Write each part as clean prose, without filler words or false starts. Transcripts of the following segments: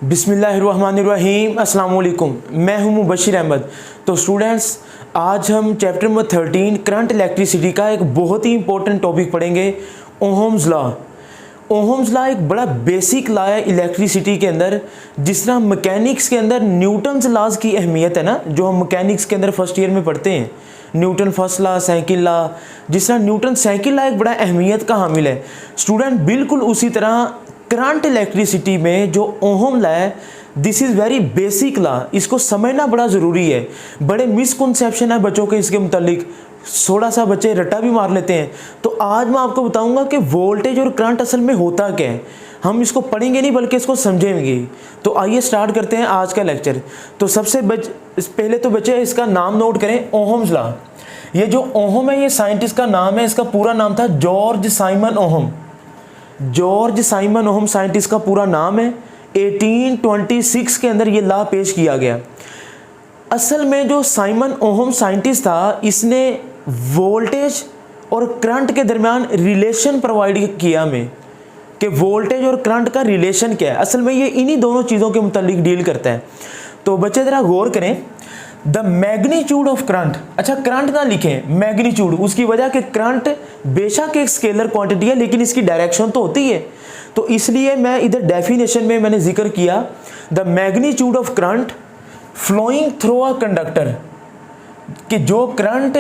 बिस्मिल्लाहिर्रहमानिर्रहीम अस्सलाम वालेकुम। मैं हूं मुबशिर अहमद। तो स्टूडेंट्स, आज हम चैप्टर नंबर 13 करंट इलेक्ट्रिसिटी का एक बहुत ही इंपॉर्टेंट टॉपिक पढ़ेंगे, ओहम्स लॉ। ओहम्स लॉ एक बड़ा बेसिक लॉ है इलेक्ट्रिसिटी के अंदर। जिस तरह मैकेनिक्स के अंदर न्यूटन्स लॉज की अहमियत है ना, जो हम मैकेनिक्स के अंदर फर्स्ट ईयर में पढ़ते हैं, Newton first law, second law, जिस तरह न्यूटन सेकंड लॉ एक बड़ा अहमियत का हामिल है स्टूडेंट, बिल्कुल उसी तरह करंट इलेक्ट्रिसिटी में जो ओहम लॉ है, this is very basic law. इसको समझना बड़ा ज़रूरी है। बड़े मिसकंसेप्शन है बच्चों के इसके मुतालिक, थोड़ा सा बच्चे रट्टा भी मार लेते हैं। तो आज मैं आपको बताऊंगा कि वोल्टेज और करंट असल में होता क्या है। हम इसको पढ़ेंगे नहीं बल्कि इसको समझेंगे। तो आइए स्टार्ट करते हैं आज का लेक्चर। तो सबसे पहले तो बच्चे इसका नाम नोट करें, ओहम्स लॉ। ये जो ओहम है ये साइंटिस्ट का नाम है, इसका पूरा नाम था George Simon ohm. George Simon ohm scientist का पूरा नाम है। 1826 के अंदर ये लॉ पेश किया गया। असल में जो साइमन ओहम साइंटिस्ट था, इसने वोल्टेज और करंट के दरमियान रिलेशन प्रोवाइड किया हमें कि वोल्टेज और करंट का रिलेशन क्या है। असल में ये इन्हीं दोनों चीज़ों के मुतालिक डील करता है। तो बच्चे ज़रा गौर करें, द मैग्नीट्यूड ऑफ करंट। अच्छा, करंट ना लिखें, मैग्नीट्यूड। उसकी वजह कि करंट बेशक एक स्केलर क्वांटिटी है लेकिन इसकी डायरेक्शन तो होती है। तो इसलिए मैं इधर डेफिनेशन में मैंने जिक्र किया, the magnitude of current flowing through a conductor, कि जो करंट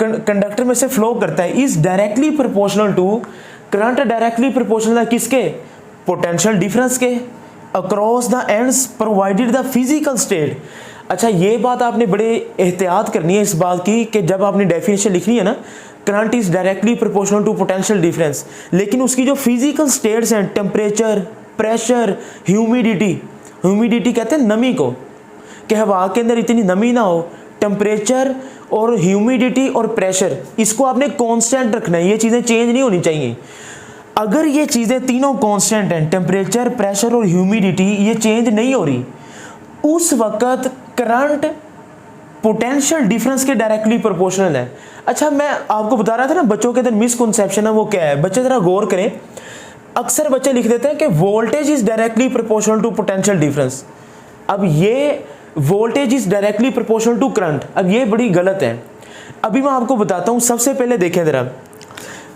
कंडक्टर में से फ्लो करता है, is directly proportional to, current directly proportional है किसके, पोटेंशियल डिफरेंस के, across the ends provided the physical state. अच्छा, ये बात आपने बड़े एहतियात करनी है इस बात की कि जब आपने डेफिनेशन लिखनी है ना, current is directly proportional to potential difference, लेकिन उसकी जो फिजिकल स्टेट्स हैं, टेम्परेचर, प्रेशर, ह्यूमिडिटी, ह्यूमिडिटी कहते हैं नमी को, कि हवा के अंदर इतनी नमी ना हो, टेम्परेचर और ह्यूमिडिटी और प्रेशर, इसको आपने कांस्टेंट रखना है। ये चीज़ें चेंज नहीं होनी चाहिए। अगर ये चीज़ें तीनों कांस्टेंट हैं, टेम्परेचर, प्रेशर और ह्यूमिडिटी, ये चेंज नहीं हो रही, उस वक्त करंट पोटेंशियल डिफरेंस के डायरेक्टली प्रोपोर्शनल है। अच्छा, मैं आपको बता रहा था ना बच्चों के अंदर मिसकंसेप्शन है, वो क्या है। बच्चे जरा गौर करें, अक्सर बच्चे लिख देते हैं कि voltage is directly proportional to potential difference. अब ये voltage is directly proportional to current, अब ये बड़ी गलत है। अभी मैं आपको बताता हूँ। सबसे पहले देखें जरा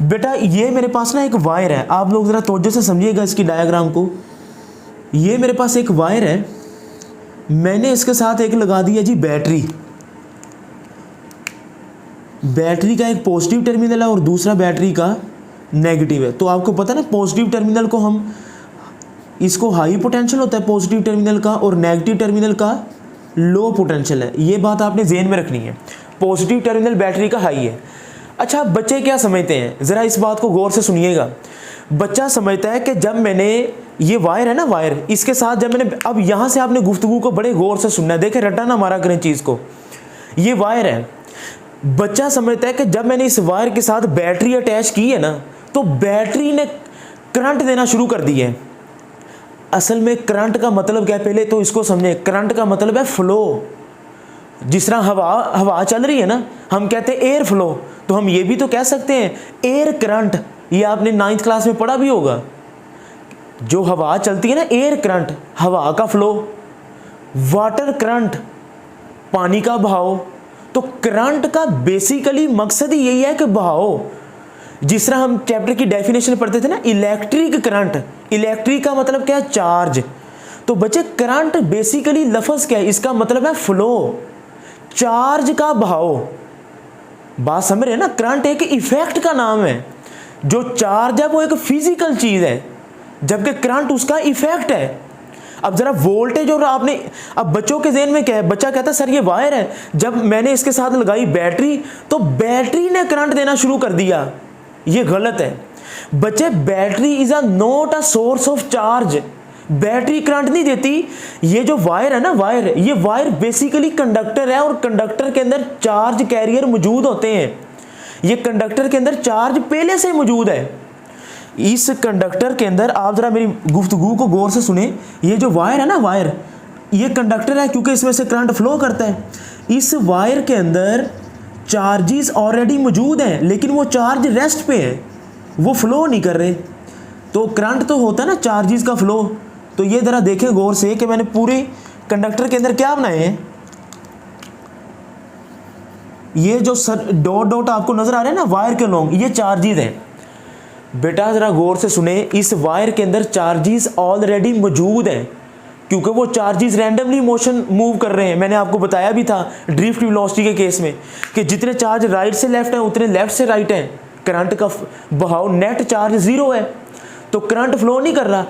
बेटा, ये मेरे पास ना एक वायर है, आप लोग जरा तवज्जो से समझिएगा इसकी डायग्राम को। ये मेरे पास एक वायर है, मैंने इसके साथ एक लगा दिया जी बैटरी। बैटरी का एक पॉजिटिव टर्मिनल है और दूसरा बैटरी का नेगेटिव है। तो आपको पता है ना, पॉजिटिव टर्मिनल को हम, इसको हाई पोटेंशियल होता है पॉजिटिव टर्मिनल का, और नेगेटिव टर्मिनल का लो पोटेंशियल है। ये बात आपने ज़हन में रखनी है। पॉजिटिव टर्मिनल बैटरी का हाई है। अच्छा, बच्चे क्या समझते हैं, ज़रा इस बात को गौर से सुनिएगा। बच्चा समझता है कि जब मैंने, ये वायर है ना, वायर, इसके साथ जब मैंने, अब यहाँ से आपने गुफ्तगू को बड़े गौर से सुनना है, देखें रट्टा ना मारा करें चीज़ को। ये वायर है, बच्चा समझता है कि जब मैंने इस वायर के साथ बैटरी अटैच की है ना, तो बैटरी ने करंट देना शुरू कर दिया है। असल में करंट का मतलब क्या है, पहले तो इसको समझें। करंट का मतलब है फ्लो। जिस तरह हवा चल रही है ना, हम कहते हैं एयर फ्लो, तो हम ये भी तो कह सकते हैं एयर करंट। ये आपने 9th क्लास में पढ़ा भी होगा। जो हवा चलती है ना, एयर करंट, हवा का फ्लो। वाटर करंट, पानी का बहाव। तो करंट का बेसिकली मकसद ही यही है कि बहाव। जिस तरह हम चैप्टर की डेफिनेशन पढ़ते थे ना, इलेक्ट्रिक करंट, इलेक्ट्रिक का मतलब क्या है, चार्ज। तो बच्चे करंट बेसिकली लफ्ज़ क्या है, इसका मतलब है फ्लो, चार्ज का बहाव। बात समझ रहे हैं ना, करंट एक इफेक्ट का नाम है। जो चार्ज है वो एक फिजिकल चीज़ है, जबकि करंट उसका इफेक्ट है। अब जरा वोल्टेज और आपने, अब बच्चों के ज़हन में क्या है, बच्चा कहता है सर ये वायर है, जब मैंने इसके साथ लगाई बैटरी, तो बैटरी ने करंट देना शुरू कर दिया। ये गलत है बच्चे। Battery is not a source of charge. Battery current नहीं देती। ये जो वायर है ना, वायर, ये वायर बेसिकली कंडक्टर है, और कंडक्टर के अंदर चार्ज कैरियर मौजूद होते हैं। ये कंडक्टर के अंदर चार्ज पहले से मौजूद है। इस कंडक्टर के अंदर, आप जरा मेरी गुफ्तगू को गौर से सुने, ये जो वायर है ना, वायर, ये कंडक्टर है क्योंकि इसमें से करंट फ्लो करता है। इस वायर के अंदर चार्जेस ऑलरेडी मौजूद हैं, लेकिन वो चार्ज रेस्ट पे है, वो फ्लो नहीं कर रहे। तो करंट तो होता है ना चार्जेस का फ्लो, तो ये ज़रा देखें गौर से कि मैंने पूरे कंडक्टर के अंदर क्या बनाए हैं। ये जो डॉट डॉट आपको नजर आ रहे हैं ना वायर के लॉन्ग, ये चार्जेस हैं। बेटा ज़रा गौर से सुने, इस वायर के अंदर चार्जेस ऑलरेडी मौजूद हैं, क्योंकि वो चार्जेस रैंडमली मोशन मूव कर रहे हैं। मैंने आपको बताया भी था ड्रिफ्ट वेलोसिटी के केस में कि जितने चार्ज राइट से लेफ्ट हैं उतने लेफ्ट से राइट हैं। करंट का बहाव नेट चार्ज ज़ीरो है, तो करंट फ्लो नहीं कर रहा।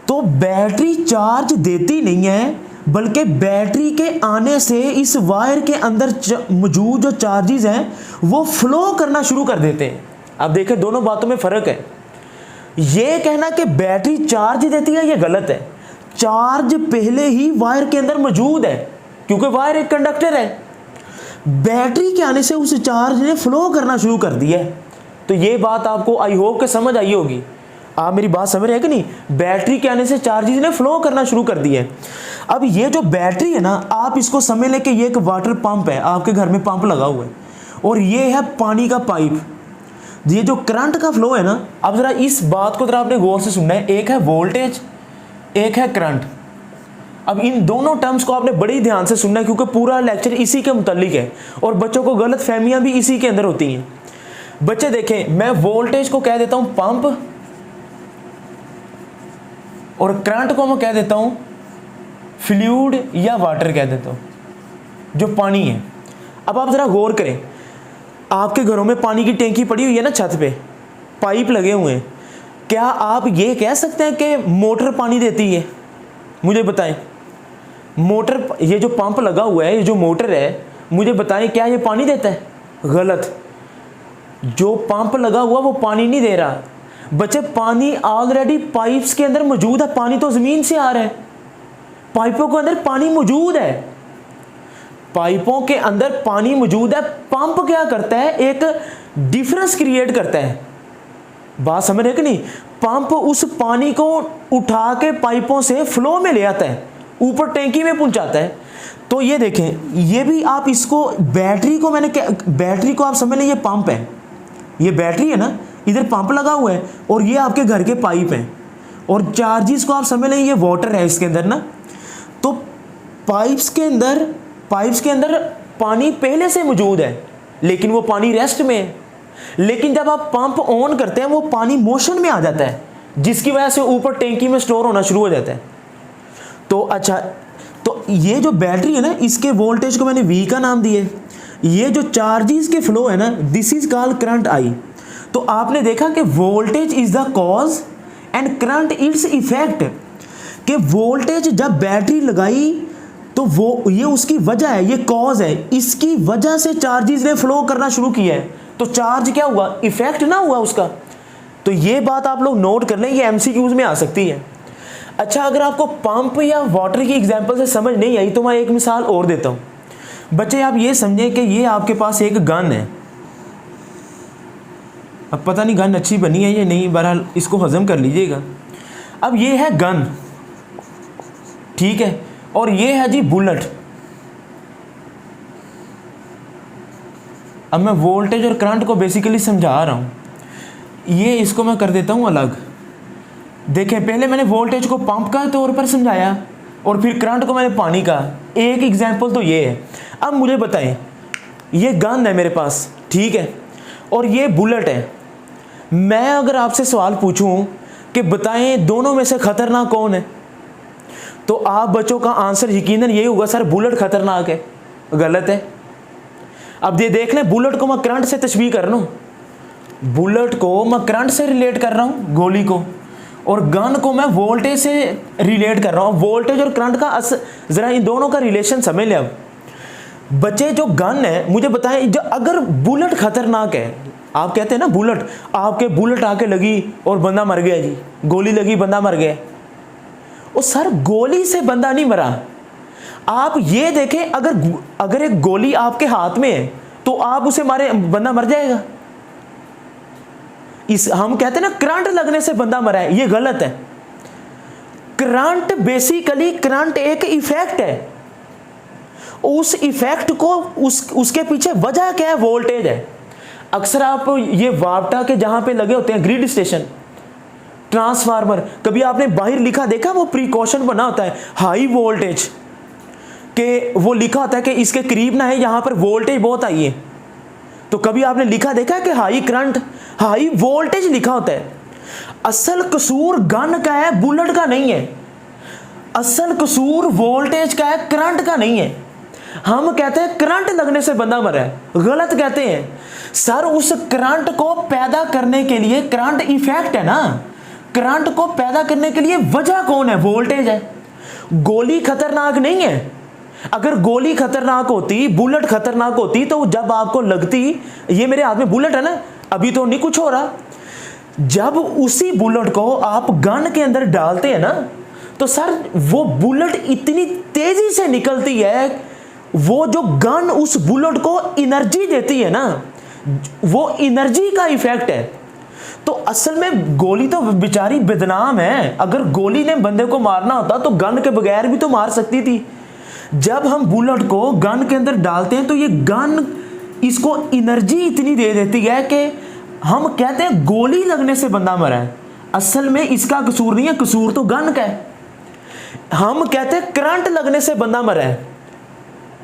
तो बैटरी चार्ज देती नहीं है, बल्कि बैटरी के आने से इस वायर के अंदर मौजूद जो चार्जेस हैं वो फ्लो करना शुरू कर देते हैं। अब देखें दोनों बातों में फ़र्क है। ये कहना कि बैटरी चार्ज देती है ये गलत है। चार्ज पहले ही वायर के अंदर मौजूद है, क्योंकि वायर एक कंडक्टर है। बैटरी के आने से उस चार्ज ने फ्लो करना शुरू कर दिया है। तो ये बात आपको आई होप के समझ आई होगी। आप मेरी बात समझ रहे हैं कि नहीं? बैटरी के आने से चार्जेस ने फ्लो करना शुरू कर दिया है। अब ये जो बैटरी है ना, आप इसको समझ लें कि ये एक वाटर पंप है, आपके घर में पंप लगा हुआ है, और ये है पानी का पाइप। ये जो करंट का फ्लो है ना, अब ज़रा इस बात को ज़रा आपने गौर से सुनना है। एक है वोल्टेज, एक है करंट। अब इन दोनों टर्म्स को आपने बड़ी ध्यान से सुनना है, क्योंकि पूरा लेक्चर इसी के मुतालिक है और बच्चों को गलत फहमियाँ भी इसी के अंदर होती हैं। बच्चे देखें, मैं वोल्टेज को कह देता हूँ पंप, और करंट को मैं कह देता हूँ फ्लूइड या वाटर कह देता हूँ, जो पानी है। अब आप ज़रा गौर करें, आपके घरों में पानी की टैंकी पड़ी हुई है ना, छत पे पाइप लगे हुए हैं। क्या आप ये कह सकते हैं कि मोटर पानी देती है? मुझे बताएं, मोटर, ये जो पंप लगा हुआ है, ये जो मोटर है, मुझे बताएं क्या ये पानी देता है? गलत। जो पंप लगा हुआ वो पानी नहीं दे रहा। बच्चे, पानी ऑलरेडी पाइप्स के अंदर मौजूद है। पानी तो ज़मीन से आ रहा है, पाइपों के अंदर पानी मौजूद है, पाइपों के अंदर पानी मौजूद है। पंप क्या करता है? एक डिफरेंस क्रिएट करता है। बात समझ रहे कि नहीं? पंप उस पानी को उठा के पाइपों से फ्लो में ले आता है, ऊपर टैंकी में पहुंचाता है। तो ये देखें, ये भी आप इसको, बैटरी को मैंने, बैटरी को आप समझ लें ये पंप है, ये बैटरी है ना, इधर पंप लगा हुआ है, और ये आपके घर के पाइप हैं, और चार्जेस को आप समझ लें ये वाटर है इसके अंदर ना। तो पाइप्स के अंदर पानी पहले से मौजूद है, लेकिन वो पानी रेस्ट में है। लेकिन जब आप पंप ऑन करते हैं वो पानी मोशन में आ जाता है, जिसकी वजह से ऊपर टैंकी में स्टोर होना शुरू हो जाता है। तो अच्छा, तो ये जो बैटरी है ना, इसके वोल्टेज को मैंने V का नाम दिया। ये जो चार्जेस के फ्लो है ना, this is called current I। तो आपने देखा कि voltage is the cause and current it's effect, कि वोल्टेज जब बैटरी लगाई तो वो, ये उसकी वजह है, ये कॉज है, इसकी वजह से चार्जेस ने फ्लो करना शुरू किया है। तो चार्ज क्या हुआ? इफेक्ट ना हुआ उसका। तो ये बात आप लोग नोट कर लें, ये MCQs में आ सकती है। अच्छा, अगर आपको पंप या वाटर की एग्जांपल से समझ नहीं आई तो मैं एक मिसाल और देता हूँ। बच्चे, आप ये समझें कि ये आपके पास एक गन है। अब पता नहीं गन अच्छी बनी है या नहीं, बहरहाल इसको हजम कर लीजिएगा। अब ये है गन, ठीक है, और ये है जी बुलेट। अब मैं वोल्टेज और करंट को बेसिकली समझा रहा हूँ, ये इसको मैं कर देता हूँ अलग। देखें, पहले मैंने वोल्टेज को पंप का तौर पर समझाया और फिर करंट को मैंने पानी का। एक एग्जांपल तो ये है। अब मुझे बताएं, ये गन है मेरे पास, ठीक है, और ये बुलेट है। मैं अगर आपसे सवाल पूछूं कि बताएं दोनों में से खतरनाक कौन है, तो आप बच्चों का आंसर यकीनन यही होगा, सर बुलेट खतरनाक है। गलत है। अब ये देख लें, बुलेट को मैं करंट से तशबीह कर रहा हूँ, बुलेट को मैं करंट से रिलेट कर रहा हूँ, गोली को, और गन को मैं वोल्टेज से रिलेट कर रहा हूँ। वोल्टेज और करंट का ज़रा इन दोनों का रिलेशन समझ लें। अब बच्चे, जो गन है, मुझे बताएं, जो अगर बुलेट खतरनाक है, आप कहते हैं ना बुलेट, आपके बुलेट आके लगी और बंदा मर गया जी, गोली लगी बंदा मर गया। और सर गोली से बंदा नहीं मरा। आप ये देखें, अगर एक गोली आपके हाथ में है तो आप उसे मारे, बंदा मर जाएगा। हम कहते हैं ना करंट लगने से बंदा मरा है, ये गलत है। करंट बेसिकली, करंट एक इफेक्ट है। उस इफेक्ट को, उसके पीछे वजह क्या है? वोल्टेज है। अक्सर आप ये वापटा के जहां पे लगे होते हैं ग्रिड स्टेशन, ट्रांसफार्मर, कभी आपने बाहर लिखा देखा, वो प्रिकॉशन बना होता है हाई वोल्टेज के, वो लिखा होता है कि इसके करीब ना है, यहाँ पर वोल्टेज बहुत आई है। तो कभी आपने लिखा देखा है कि हाई करंट, हाई वोल्टेज लिखा होता है। असल कसूर गन का है, बुलेट का नहीं है। असल कसूर वोल्टेज का है, करंट का नहीं है। हम कहते हैं करंट लगने से बंदा मरा है, गलत कहते हैं सर। उस करंट को पैदा करने के लिए, करंट इफेक्ट है ना, करंट को पैदा करने के लिए वजह कौन है? वोल्टेज है। गोली खतरनाक नहीं है। अगर गोली खतरनाक होती, बुलेट खतरनाक होती, तो जब आपको लगती, ये मेरे हाथ में बुलेट है ना, अभी तो नहीं कुछ हो रहा, जब उसी बुलेट को आप गन के अंदर डालते हैं ना, तो सर वो बुलेट इतनी तेजी से निकलती है, वो जो गन उस बुलेट को एनर्जी देती है ना, वो एनर्जी का इफेक्ट है। तो असल में गोली तो बेचारी बदनाम है। अगर गोली ने बंदे को मारना होता तो गन के बगैर भी तो मार सकती थी। जब हम बुलेट को गन के अंदर डालते हैं तो ये गन इसको एनर्जी इतनी दे देती है कि हम कहते हैं गोली लगने से बंदा मरा है। असल में इसका कसूर नहीं है, कसूर तो गन का है। हम कहते हैं करंट लगने से बंदा मरा है,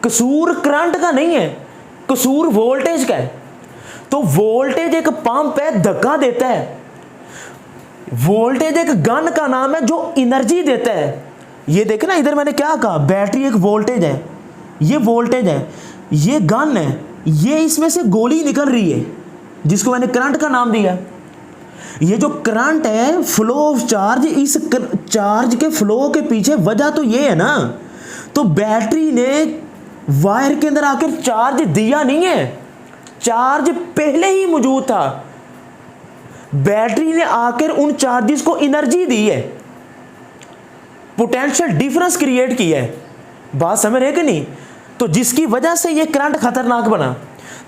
कसूर करंट का नहीं है, कसूर वोल्टेज का है। तो वोल्टेज एक पंप है, धक्का देता है। वोल्टेज एक गन का नाम है जो एनर्जी देता है। ये देखना, इधर मैंने क्या कहा, बैटरी एक वोल्टेज है, ये वोल्टेज है, ये गन है, ये इसमें से गोली निकल रही है जिसको मैंने करंट का नाम दिया। ये जो करंट है, फ्लो ऑफ चार्ज, इस चार्ज के फ्लो के पीछे वजह तो ये है ना। तो बैटरी ने वायर के अंदर आकर चार्ज दिया नहीं है, चार्ज पहले ही मौजूद था। बैटरी ने आकर उन चार्जेस को एनर्जी दी है, पोटेंशियल डिफरेंस क्रिएट किया है। बात समझ रहे कि नहीं? तो जिसकी वजह से ये करंट खतरनाक बना।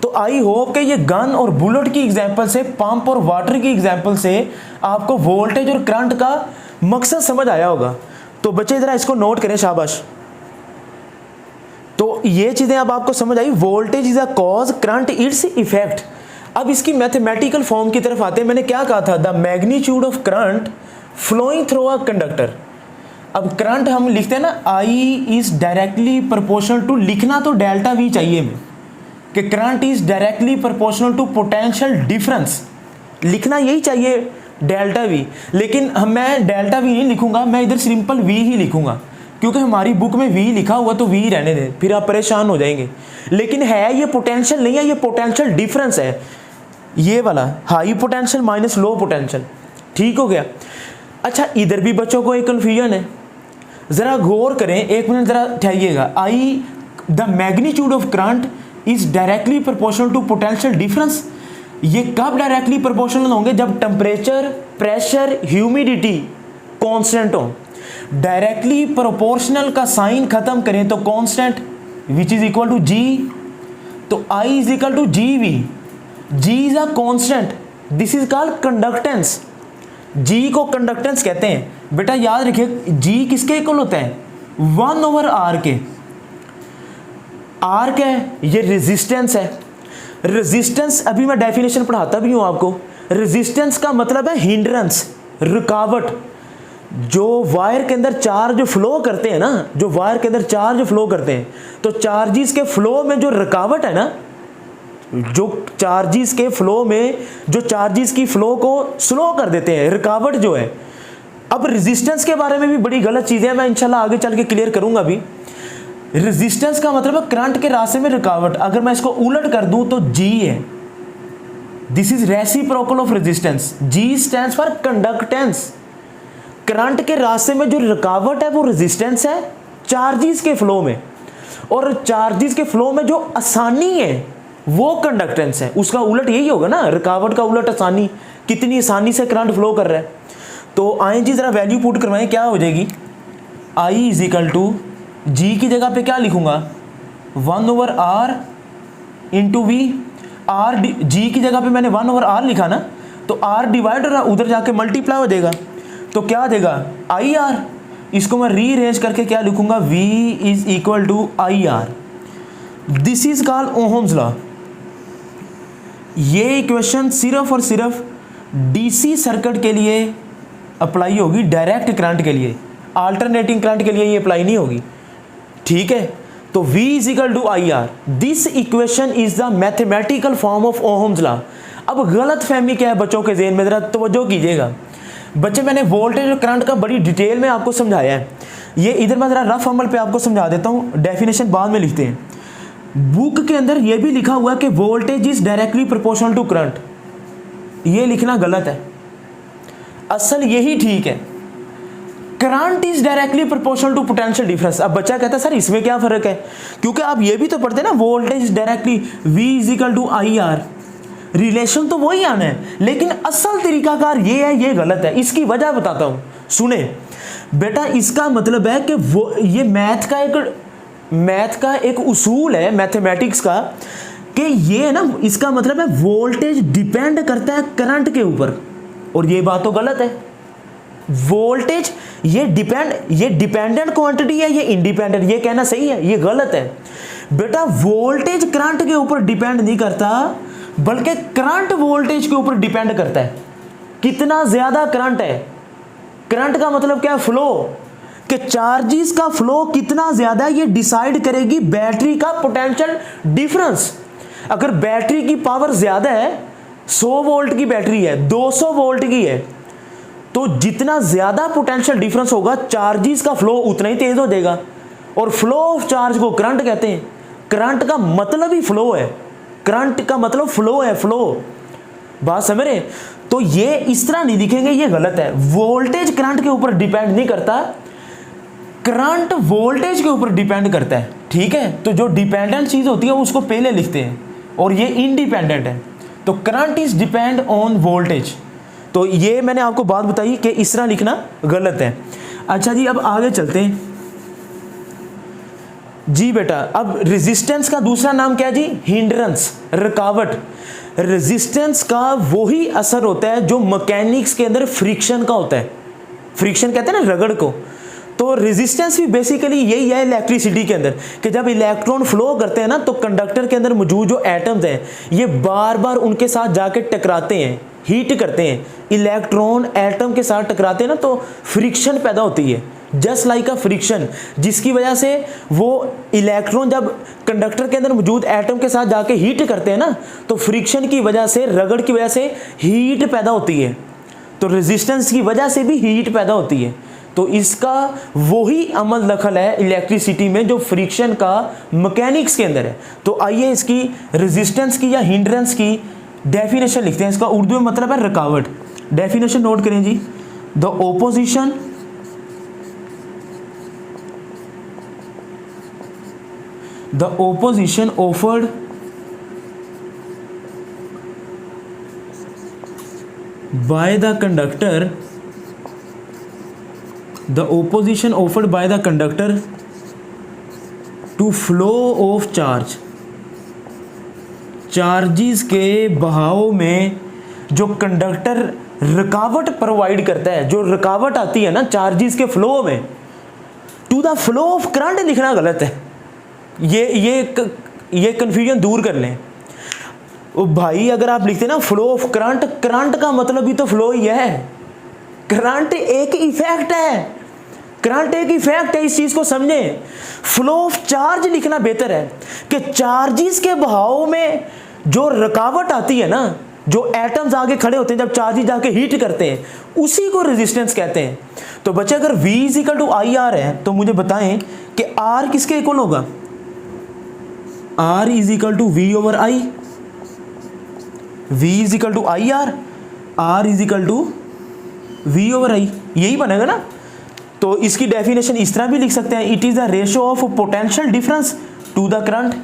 तो आई होप कि ये गन और बुलेट की एग्जांपल से, पंप और वाटर की एग्जांपल से आपको वोल्टेज और करंट का मकसद समझ आया होगा। तो बच्चे जरा इसको नोट करें, शाबाश। तो ये चीजें अब आपको समझ आई। Voltage is a cause, current it's effect. अब इसकी मैथमेटिकल फॉर्म की तरफ आते हैं। मैंने क्या कहा था? The magnitude of current flowing through a conductor. अब करंट हम लिखते हैं ना, I is directly proportional to, लिखना तो डेल्टा वी चाहिए मैं, कि current is directly proportional to potential difference, लिखना यही चाहिए डेल्टा वी। लेकिन मैं डेल्टा वी नहीं लिखूंगा, मैं इधर सिंपल वी ही लिखूंगा, क्योंकि हमारी बुक में वी लिखा हुआ तो वी रहने दें, फिर आप परेशान हो जाएंगे। लेकिन है ये पोटेंशियल नहीं है, ये पोटेंशियल डिफरेंस है, ये वाला high potential minus low potential. ठीक हो गया? अच्छा, इधर भी बच्चों को एक कन्फ्यूजन है, जरा गौर करें, एक मिनट जरा ठहरिएगा। I the magnitude of current is directly proportional to potential difference. ये कब डायरेक्टली प्रोपोर्शनल होंगे? जब टेम्परेचर, प्रेशर, ह्यूमिडिटी कांस्टेंट हो। डायरेक्टली प्रोपोर्शनल का साइन खत्म करें तो constant which is equal to G, तो I is equal to G V. G is a constant, this is called conductance. G को कंडक्टेंस कहते हैं। बेटा याद रखिए, जी किसके इक्वल होता है? 1/r के। आर क्या है? ये रेजिस्टेंस है। रेजिस्टेंस अभी मैं डेफिनेशन पढ़ाता भी हूं आपको। रेजिस्टेंस का मतलब है हिंड्रेंस, रुकावट। जो वायर के अंदर चार्ज फ्लो करते हैं ना, जो वायर के अंदर चार्ज फ्लो करते हैं, तो चार्जेस के फ्लो में जो रुकावट है ना, जो चार्जेस के फ्लो में, जो चार्जेस की फ्लो को स्लो कर देते हैं, रुकावट जो है। अब रेजिस्टेंस के बारे में भी बड़ी गलत चीजें हैं, मैं इंशाल्लाह आगे चल के क्लियर करूंगा भी। रेजिस्टेंस का मतलब है करंट के रास्ते में रुकावट। अगर मैं इसको उलट कर दूं तो जी है, this is reciprocal of resistance. Ji stands for conductance. Current के रास्ते में जो रुकावट है वो रेजिस्टेंस है चार्जेस के फ्लो में, और चार्जेस के फ्लो में जो आसानी है वो कंडक्टेंस है। उसका उलट यही होगा ना, रुकावट का उलट आसानी। कितनी आसानी से करंट फ्लो कर रहा है। तो आए जी जरा वैल्यू पुट करवाएं, क्या हो जाएगी? आई इज इक्वल टू जी की जगह पे क्या लिखूंगा? 1/r into we. R G की जगह पे मैंने 1/r लिखा ना, तो r डिवाइड हो रहा, उधर जाके मल्टीप्लाई हो जाएगा, तो क्या आ जाएगा? I R. इसको मैं रीअरेंज करके क्या लिखूंगा? v is equal to I R. This is called Ohm's law. ये इक्वेशन सिर्फ और सिर्फ डीसी सर्किट के लिए अप्लाई होगी डायरेक्ट करंट के लिए, अल्टरनेटिंग करंट के लिए ये अप्लाई नहीं होगी, ठीक है। तो V is equal to I R, this equation is the mathematical form of Ohm's law. अब गलत फहमी क्या है बच्चों के ज़हन में, ज़रा तवज्जो कीजिएगा बच्चे। मैंने वोल्टेज और करंट का बड़ी डिटेल में आपको समझाया है, ये इधर मैं ज़रा रफ अमल पे आपको समझा देता हूँ, डेफिनेशन बाद में लिखते हैं। बुक के अंदर ये भी लिखा हुआ है कि voltage is directly proportional to current, ये लिखना गलत है, असल यही ठीक है। Current is directly proportional to potential difference. अब बच्चा कहता है सर इसमें क्या फर्क है, क्योंकि आप ये भी तो पढ़ते हैं ना, voltage directly V is equal to I R, relation तो वही आना है, लेकिन असल तरीकाकार ये है, ये गलत है। इसकी वजह बताता हूं, सुने बेटा। इसका मतलब है कि वो ये मैथ का एक उसूल है मैथमेटिक्स का, कि ये ना, इसका मतलब है वोल्टेज डिपेंड करता है करंट के ऊपर, और ये बात तो गलत है। वोल्टेज ये डिपेंडेंट क्वांटिटी है, ये इंडिपेंडेंट, ये कहना सही है, ये गलत है बेटा। वोल्टेज करंट के ऊपर डिपेंड नहीं करता, बल्कि करंट वोल्टेज के ऊपर डिपेंड करता है। कितना ज्यादा करंट है, करंट का मतलब क्या है, फ्लो, कि चार्जेस का फ्लो कितना ज्यादा है, ये डिसाइड करेगी बैटरी का पोटेंशियल डिफरेंस। अगर बैटरी की पावर ज्यादा है, 100 वोल्ट की बैटरी है, 200 वोल्ट की है, तो जितना ज्यादा पोटेंशियल डिफरेंस होगा, चार्जेस का फ्लो उतना ही तेज हो जाएगा। और फ्लो ऑफ चार्ज को करंट कहते हैं। करंट का मतलब ही फ्लो है, करंट का मतलब फ्लो है, फ्लो। बात समझ रहे? तो ये इस तरह नहीं दिखेंगे, ये गलत है। वोल्टेज करंट के ऊपर डिपेंड नहीं करता, करंट वोल्टेज के ऊपर डिपेंड करता है, ठीक है। तो जो डिपेंडेंट चीज होती है उसको पहले लिखते हैं, और ये इंडिपेंडेंट है। तो current is depend on voltage. तो ये मैंने आपको बात बताई कि इस तरह लिखना गलत है। अच्छा जी, अब आगे चलते हैं जी बेटा। अब रेजिस्टेंस का दूसरा नाम क्या है जी, हिंड्रेंस, रुकावट। रेजिस्टेंस का वही असर होता है जो मैकेनिक्स के अंदर फ्रिक्शन का होता है। फ्रिक्शन कहते हैं ना रगड़ को। तो रेजिस्टेंस भी बेसिकली यही है इलेक्ट्रिसिटी के अंदर, कि जब इलेक्ट्रॉन फ्लो करते हैं ना, तो कंडक्टर के अंदर मौजूद जो एटम्स हैं, ये बार बार उनके साथ जाके टकराते हैं, हीट करते हैं। इलेक्ट्रॉन एटम के साथ टकराते हैं ना, तो फ्रिक्शन पैदा होती है, जस्ट लाइक अ फ्रिक्शन, जिसकी वजह से वो इलेक्ट्रॉन जब कंडक्टर के अंदर मौजूद एटम के साथ जाके हीट करते हैं ना, तो फ्रिक्शन की वजह से, रगड़ की वजह से हीट पैदा होती है। तो रेजिस्टेंस की वजह से भी हीट पैदा होती है। तो इसका वही अमल दखल है इलेक्ट्रिसिटी में जो फ्रिक्शन का मैकेनिक्स के अंदर है। तो आइए इसकी रेजिस्टेंस की या हिंड्रेंस की डेफिनेशन लिखते हैं। इसका उर्दू में मतलब है रुकावट। डेफिनेशन नोट करें जी, the opposition offered by the conductor, the opposition offered by the conductor to flow of charge, charges के बहाव में जो कंडक्टर रुकावट प्रोवाइड करता है, जो रुकावट आती है ना चार्जेस के फ्लो में, to the flow of current लिखना गलत है। ये कंफ्यूजन दूर कर लें। ओ भाई, अगर आप लिखते ना फ्लो ऑफ करंट, करंट का मतलब भी तो फ्लो ही है। करंट एक इफेक्ट है, करंट एक इफेक्ट है, इस चीज को समझें। फ्लो ऑफ चार्ज लिखना बेहतर है कि चार्जेस के बहाव में जो रुकावट आती है ना, जो एटम्स आगे खड़े होते हैं जब चार्जेस जाके हीट करते हैं, उसी को रेजिस्टेंस कहते हैं। तो बच्चे अगर V is equal to I R है, तो मुझे बताएं कि R किसके इक्वल होगा। R is equal to V over I, V is equal to I R, R is equal to V over I, यही बनेगा ना। तो इसकी डेफिनेशन इस तरह भी लिख सकते हैं, it is the ratio of potential difference to the current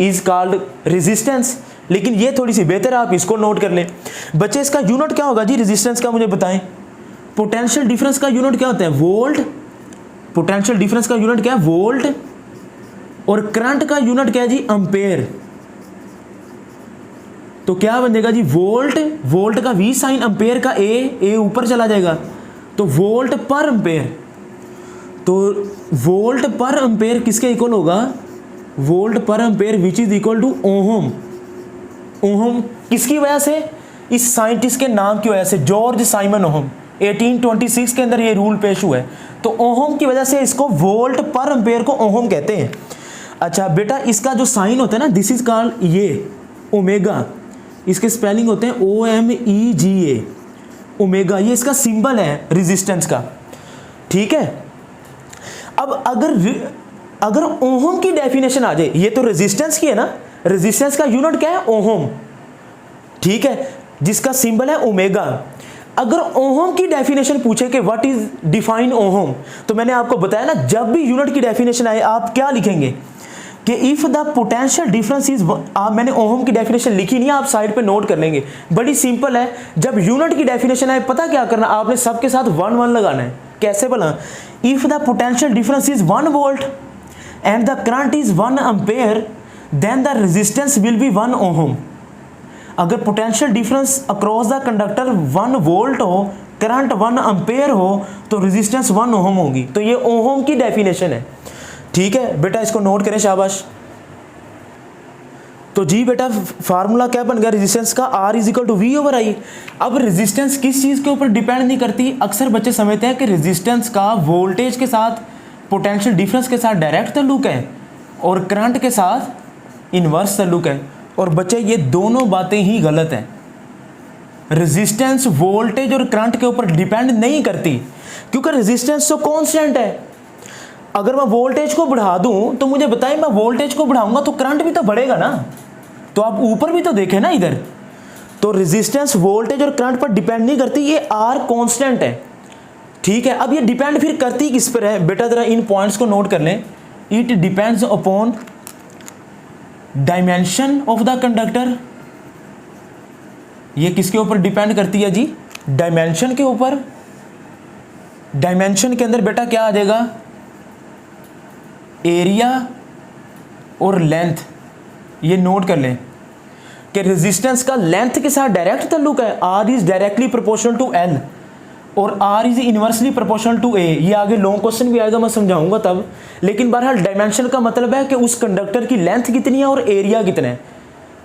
is called resistance. लेकिन ये थोड़ी सी बेहतर है, आप इसको नोट कर लें। बच्चे इसका यूनिट क्या होगा जी रेजिस्टेंस का, मुझे बताएं। पोटेंशियल डिफरेंस का यूनिट क्या होता है, वोल्ट। पोटेंशियल डिफरेंस का यूनिट क्या है, वोल्ट। और करंट का यूनिट क्या है जी, एम्पेयर। तो क्या बनेगा जी, वोल्ट, वोल्ट का V साइन, एम्पेयर का A ऊपर चला जाएगा, तो वोल्ट पर एम्पेयर। तो वोल्ट पर एम्पेयर किसके इक्वल होगा, volt per ampere which is equal to ohm. Ohm किसकी वजह से, इस साइंटिस्ट के नाम की वजह से, जॉर्ज साइमन ओहम। 1826 के अंदर ये रूल पेश हुआ है। तो ओहम की वजह से इसको वोल्ट पर एम्पेयर को ओहम कहते हैं। अच्छा बेटा, इसका जो साइन होता है ना, दिस इज कॉल्ड ये ओमेगा, इसके स्पेलिंग होते हैं OMEGA, ओमेगा, ये इसका सिंबल है रेजिस्टेंस का। ठीक है, अब अगर ओहम की डेफिनेशन आ जाए, ये तो रेजिस्टेंस की है ना, रेजिस्टेंस का यूनिट क्या है? ओहम। ठीक है, जिसका सिंबल है ओमेगा। अगर ओहम की डेफिनेशन पूछे कि व्हाट इज डिफाइन ओहम, तो मैंने आपको बताया ना, जब भी यूनिट की डेफिनेशन आए आप क्या लिखेंगे कि if the potential difference is, मैंने ओहम की डेफिनेशन लिखी नहीं है, आप साइड पे नोट कर लेंगे, बड़ी सिंपल है। जब यूनिट की डेफिनेशन आए, पता क्या करना, आपने सबके साथ 1 1 लगाना है। कैसे बोला? If the potential difference is 1 volt and the current is 1 ampere then the resistance will be 1 ohm. अगर potential difference across the conductor 1 volt हो, करंट 1 एम्पेयर हो, तो रेजिस्टेंस 1 ओहम होगी। तो ये ओहम की डेफिनेशन है। ठीक है बेटा, इसको नोट करें, शाबाश। तो जी बेटा, फार्मूला क्या बन गया रेजिस्टेंस का? R = V/I। अब रेजिस्टेंस किस चीज़ के ऊपर डिपेंड नहीं करती? अक्सर बच्चे समझते हैं कि रेजिस्टेंस का वोल्टेज के साथ, पोटेंशियल डिफरेंस के साथ डायरेक्ट ताल्लुक है और करंट के साथ इन्वर्स ताल्लुक है। और बच्चे, ये दोनों बातें ही गलत हैं। रेजिस्टेंस वोल्टेज और करंट के ऊपर डिपेंड नहीं करती, क्योंकि रेजिस्टेंस तो कांस्टेंट है। अगर मैं वोल्टेज को बढ़ा दूं तो मुझे बताएं, मैं वोल्टेज को बढ़ाऊंगा तो करंट भी तो बढ़ेगा ना। तो आप ऊपर भी तो देखें ना इधर। तो रेजिस्टेंस वोल्टेज और करंट पर डिपेंड नहीं करती, ये R कांस्टेंट है। ठीक है, अब ये डिपेंड फिर करती किस पर है बेटा? जरा इन पॉइंट्स को नोट कर लें। It depends upon dimension of the conductor. ये किसके ऊपर डिपेंड करती है जी? डायमेंशन के ऊपर। डायमेंशन के अंदर बेटा क्या आ जाएगा? एरिया और लेंथ। ये नोट कर लें कि रेजिस्टेंस का लेंथ के साथ डायरेक्ट ताल्लुक है। R is directly proportional to L और R is inversely proportional to A। ये आगे लॉन्ग क्वेश्चन भी आएगा, मैं समझाऊंगा तब। लेकिन बहरहाल डायमेंशन का मतलब है कि उस कंडक्टर की लेंथ कितनी है और एरिया कितना है।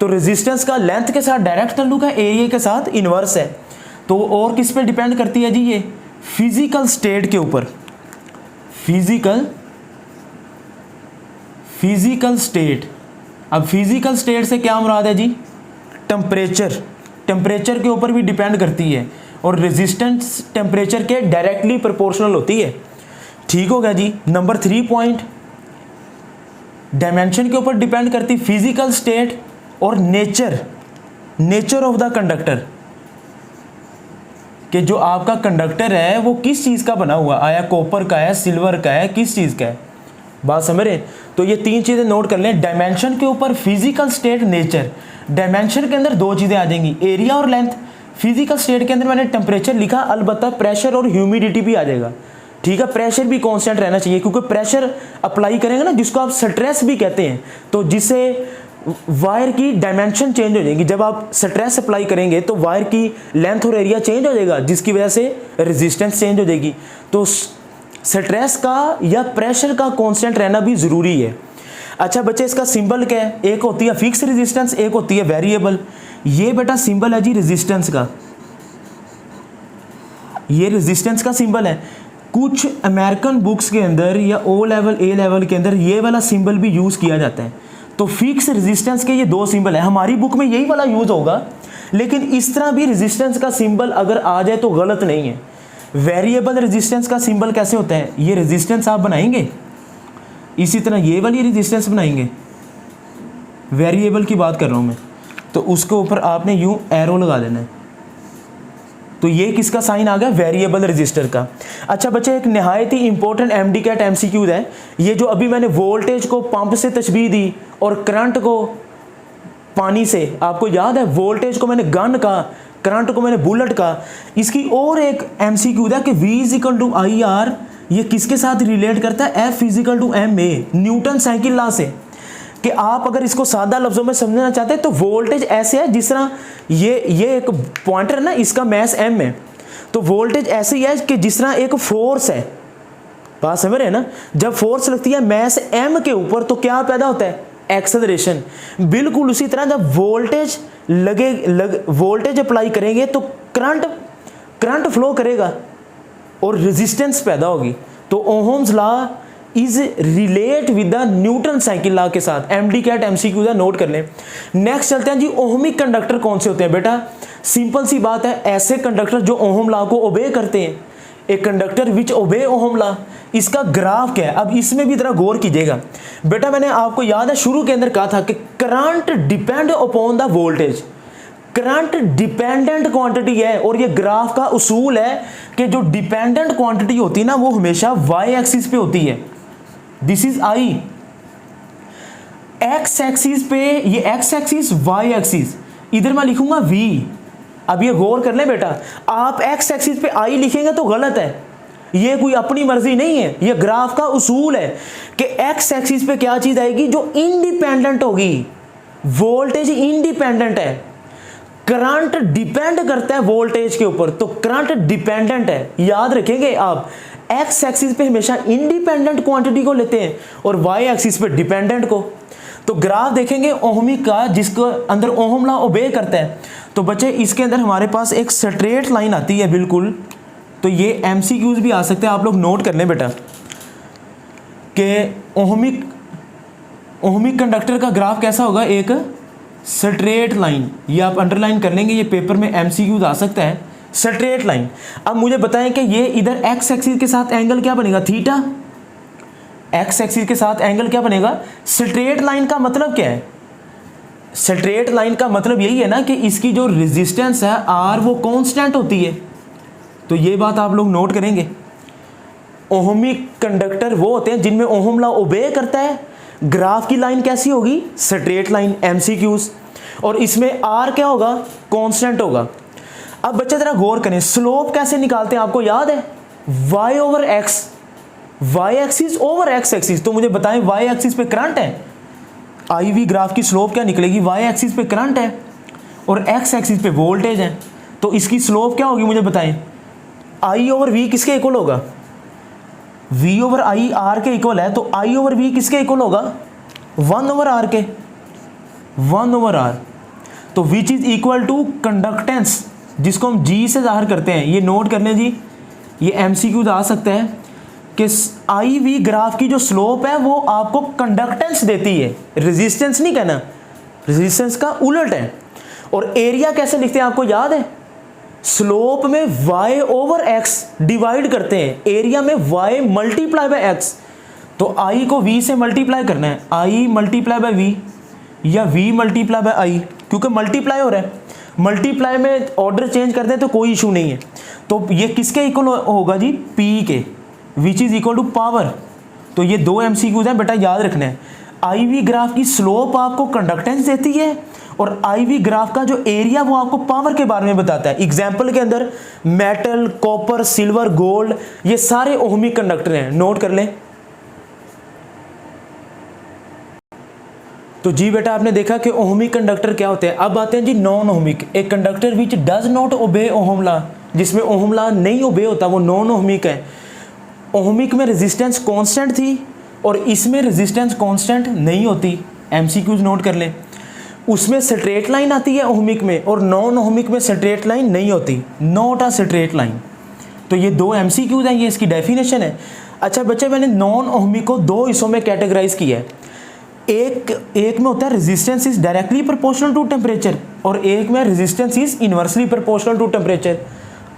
तो रेजिस्टेंस का लेंथ के साथ डायरेक्ट ताल्लुक है, एरिया के साथ इनवर्स है। तो और किस पे डिपेंड करती है जी? ये फिजिकल स्टेट के ऊपर। Physical state. अब फिजिकल स्टेट से क्या मुराद है जी? टेम्परेचर। टेम्परेचर के ऊपर भी डिपेंड करती है और रेजिस्टेंस टेम्परेचर के डायरेक्टली प्रोपोर्शनल होती है। ठीक हो गया जी। नंबर 3 पॉइंट, डायमेंशन के ऊपर डिपेंड करती फिजिकल स्टेट और नेचर ऑफ द कंडक्टर, कि जो आपका कंडक्टर है वो किस चीज़ का बना हुआ, आया कॉपर का है, सिल्वर का है, किस चीज़ का है। बात समझ रहे? तो ये 3 चीज़ें नोट कर लें। डायमेंशन के ऊपर फिजिकल स्टेट, नेचर। डायमेंशन के अंदर 2 चीज़ें आ जाएंगी, एरिया और लेंथ। फिजिकल स्टेट के अंदर मैंने टेम्परेचर लिखा, अलबत्ता प्रेशर और ह्यूमिडिटी भी आ जाएगा। ठीक है, प्रेशर भी कांस्टेंट रहना चाहिए, क्योंकि प्रेशर अप्लाई करेंगे ना, जिसको आप स्ट्रेस भी कहते हैं, तो जिससे वायर की डायमेंशन चेंज हो जाएगी। जब आप स्ट्रेस अप्लाई करेंगे तो वायर की लेंथ और एरिया चेंज हो जाएगा, जिसकी वजह से रेजिस्टेंस चेंज हो जाएगी। तो स्ट्रेस का या प्रेशर का कांस्टेंट रहना भी ज़रूरी है। अच्छा बच्चे, इसका सिंबल क्या है? एक होती है फिक्स रेजिस्टेंस, एक होती है वेरिएबल। ये बेटा सिंबल है जी रेजिस्टेंस का, ये रेजिस्टेंस का सिंबल है। कुछ अमेरिकन बुक्स के अंदर या O लेवल A लेवल के अंदर ये वाला सिंबल भी यूज़ किया जाता है। तो फिक्स रेजिस्टेंस के ये 2 सिंबल है। हमारी बुक में यही वाला यूज़ होगा, लेकिन इस तरह भी रेजिस्टेंस का सिंबल अगर आ जाए तो गलत नहीं है। वेरिएबल रेजिस्टेंस का सिंबल कैसे होता है? ये रेजिस्टेंस आप बनाएंगे, इसी तरह ये वाली रेजिस्टेंस बनाएंगे। वेरिएबल की बात कर रहा हूँ मैं, तो उसके ऊपर आपने यूं एरो लगा देना है। तो ये किसका साइन आ गया? वेरिएबल रजिस्टर का। अच्छा बच्चे, एक नहायत ही इंपॉर्टेंट MD-CAT MCQ है। ये जो अभी मैंने वोल्टेज को पंप से तशबीह दी और करंट को पानी से, आपको याद है वोल्टेज को मैंने गन का, करंट को मैंने बुलेट का। इसकी और एक MCQ है कि V = IR, ये किसके साथ रिलेट करता है? F = ma, Newton cycle law से। कि आप अगर इसको सादा लफ्ज़ों में समझना चाहते हैं तो वोल्टेज ऐसे है जिस तरह ये एक पॉइंटर है ना, इसका मैस m है, तो वोल्टेज ऐसे ही है कि जिस तरह एक फोर्स है। बात समझ रहे हैं ना? जब फोर्स लगती है मैस m के ऊपर तो क्या पैदा होता है? एक्सेलरेशन। बिल्कुल उसी तरह जब वोल्टेज वोल्टेज अप्लाई करेंगे तो करंट करंट फ्लो करेगा और रेजिस्टेंस पैदा होगी। तो Ohm's law is relate with the Newton cycle law के साथ। एमडी कैट एमसीक्यू का नोट कर लें। नेक्स्ट चलते हैं जी, ओहमिक कंडक्टर कौन से होते हैं बेटा? सिंपल सी बात है, ऐसे कंडक्टर जो ओहम लॉ को ओबे करते हैं। एक कंडक्टर विच ओबे ओहम लॉ, इसका ग्राफ क्या है? अब इसमें भी जरा गौर कीजिएगा बेटा। मैंने आपको याद है शुरू के अंदर कहा था कि current depend upon the voltage. Current dependent quantity है और ये ग्राफ का उसूल है कि जो डिपेंडेंट क्वांटिटी होती है ना वो हमेशा वाई एक्सिस पे होती है। This is I. X axis पे ये एक्स एक्सिस, वाई एक्सिस, इधर मैं लिखूंगा वी। अब ये गौर कर लें बेटा, आप एक्स एक्सिस पे आई लिखेंगे तो गलत है, ये कोई अपनी मर्जी नहीं है, ये ग्राफ का उसूल है कि एक्स एक्सिस पे क्या चीज आएगी जो इंडिपेंडेंट होगी। वोल्टेज इंडिपेंडेंट है, करंट डिपेंड करता है वोल्टेज के ऊपर, तो करंट डिपेंडेंट है। याद रखेंगे आप, एक्स एक्सिस पे हमेशा इंडिपेंडेंट क्वांटिटी को लेते हैं और वाई एक्सिस पे डिपेंडेंट को। तो ग्राफ देखेंगे ओहमिक का जिसको अंदर ओहम लॉ ओबे करता है। तो बच्चे इसके अंदर हमारे पास एक स्ट्रेट लाइन आती है बिल्कुल। तो ये एमसीक्यूज भी आ सकते हैं, आप लोग नोट कर लें बेटा कि ओहमिक कंडक्टर का ग्राफ कैसा होगा? एक स्ट्रेट लाइन। ये आप अंडरलाइन कर लेंगे, ये पेपर में एमसीक्यूज आ सकता है, स्ट्रेट लाइन। अब मुझे बताएं कि ये इधर एक्स एक्सिस के साथ एंगल क्या बनेगा? थीटा। एक्स एक्सिस के साथ एंगल क्या बनेगा? स्ट्रेट लाइन का मतलब क्या है? स्ट्रेट लाइन का मतलब यही है ना कि इसकी जो रेजिस्टेंस है आर वो कांस्टेंट होती है। तो ये बात आप लोग नोट करेंगे। ओहमिक कंडक्टर वो होते हैं जिनमें ओहम लॉ ओबे करता है। ग्राफ की लाइन कैसी होगी? Straight line, MCQs. और इसमें आर क्या होगा? कांस्टेंट होगा। अब बच्चे जरा गौर करें, स्लोप कैसे निकालते हैं? आपको याद है? Y over X, Y axis over X axis. तो मुझे बताएं, वाई एक्सिस पे करंट है, आई वी ग्राफ की स्लोप क्या निकलेगी? वाई एक्सिस पे करंट है और एक्स एक्सिस पे वोल्टेज है, तो इसकी स्लोप क्या होगी मुझे बताएं? आई ओवर वी किसके इक्वल होगा? वी ओवर आई आर के इक्वल है, तो आई ओवर वी किसके इक्वल होगा? 1 ओवर आर के, 1 ओवर आर। तो which is equal to conductance, जिसको हम जी से जाहिर करते हैं। ये नोट कर लें जी, ये एमसीक्यूज आ सकता है कि आई वी ग्राफ की जो स्लोप है वो आपको कंडक्टेंस देती है, रेजिस्टेंस नहीं कहना, रेजिस्टेंस का उलट है। और एरिया कैसे लिखते हैं आपको याद है? स्लोप में y ओवर x डिवाइड करते हैं, एरिया में y मल्टीप्लाई बाय x। तो i को v से मल्टीप्लाई करना है, i मल्टीप्लाई बाय v या v मल्टीप्लाई बाय i, क्योंकि मल्टीप्लाई हो रहा है। मल्टीप्लाई में ऑर्डर चेंज करते हैं तो कोई इशू नहीं है। तो ये किसके इक्वल होगा जी? p के, which is equal to power. तो ये दो एमसीक्यूज हैं बेटा, याद रखना है। आई वी ग्राफ की स्लोप आपको कंडक्टेंस देती है और आई वी ग्राफ का जो एरिया वो आपको पावर के बारे में बताता है। एग्जाम्पल के अंदर मेटल, कॉपर, सिल्वर, गोल्ड, ये सारे ओहमिक कंडक्टर हैं, नोट कर लें। तो जी बेटा आपने देखा कि ओहमिक कंडक्टर क्या होते हैं। अब आते हैं जी नॉन ओहमिक। एक conductor which does not obey ohm law, जिसमें ओहम लॉ नहीं ओबे होता, वो नॉन ओहमिक है। ओहमिक में रेजिस्टेंस कांस्टेंट थी और इसमें रेजिस्टेंस कांस्टेंट नहीं होती। एमसीक्यूज नोट कर लें। उसमें स्ट्रेट लाइन आती है ओहमिक में और नॉन ओहमिक में स्ट्रेट लाइन नहीं होती, नॉट अ स्ट्रेट लाइन। तो ये दो एमसीक्यूज हैं, ये इसकी डेफिनेशन है। अच्छा बच्चे, मैंने नॉन ओहमिक को दो हिस्सों में कैटेगराइज किया है। एक में होता है resistance is directly proportional to temperature और एक में resistance is inversely proportional to temperature.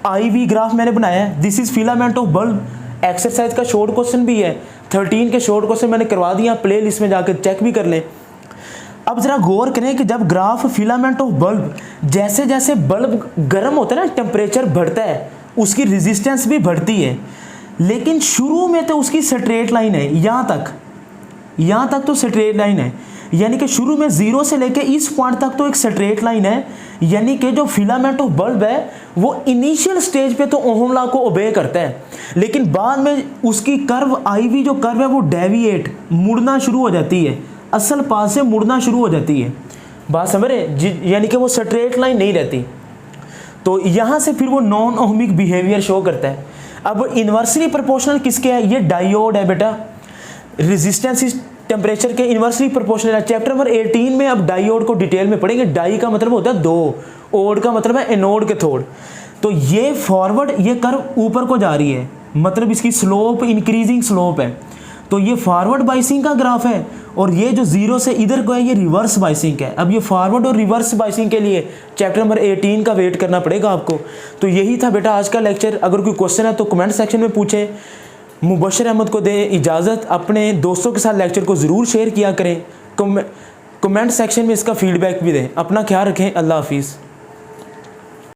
I V graph मैंने बनाया है, this is filament of bulb. Exercise का शॉर्ट क्वेश्चन भी है, 13 के शॉर्ट क्वेश्चन मैंने करवा दिया, प्ले लिस्ट में जाकर चेक भी कर लें। अब जरा गौर करें कि जब ग्राफ फिलामेंट ऑफ बल्ब, जैसे जैसे बल्ब गर्म होता है ना, टेम्परेचर बढ़ता है, उसकी रेजिस्टेंस भी बढ़ती है। लेकिन शुरू में तो उसकी स्ट्रेट लाइन है, यहाँ तक तो स्ट्रेट लाइन है, यानी कि शुरू में 0 से लेके इस पॉइंट तक तो एक स्ट्रेट लाइन है। यानी कि जो फिलामेंट ऑफ बल्ब है वो इनिशियल स्टेज पे तो ओहम लॉ को ओबे करता है, लेकिन बाद में उसकी कर्व आईवी जो कर्व है वो डेविएट, मुड़ना शुरू हो जाती है, असल पास से मुड़ना शुरू हो जाती है। बात समझ रहे? यानी कि वो स्ट्रेट लाइन नहीं रहती। तो यहाँ से फिर वो नॉन ओहमिक बिहेवियर शो करता है। अब इन्वर्सली प्रोपोर्शनल किसके है? ये डायोड है बेटा। रेजिस्टेंस इस टेम्परेचर के इन्वर्सली प्रोपोर्शनल है। चैप्टर नंबर 18 में अब डायोड को डिटेल में पढ़ेंगे। डाई का मतलब होता है दो, ओड का मतलब है एनोड कैथोड। तो ये फॉरवर्ड, ये कर्व ऊपर को जा रही है, मतलब इसकी स्लोप इंक्रीजिंग स्लोप है। तो ये फॉरवर्ड बाइसिंग का ग्राफ है, और ये जो जीरो से इधर को है ये रिवर्स बाइसिंग है। अब ये फॉरवर्ड और रिवर्स बाइसिंग के लिए चैप्टर नंबर 18 का वेट करना पड़ेगा आपको। तो यही था बेटा आज का लेक्चर। अगर कोई क्वेश्चन है तो कमेंट सेक्शन में पूछें। मुबशर अहमद को दें इजाज़त, अपने दोस्तों के साथ लेक्चर को ज़रूर शेयर किया करें, कमेंट सेक्शन में इसका फीडबैक भी दें। अपना ख्याल रखें, अल्लाह हाफिज़।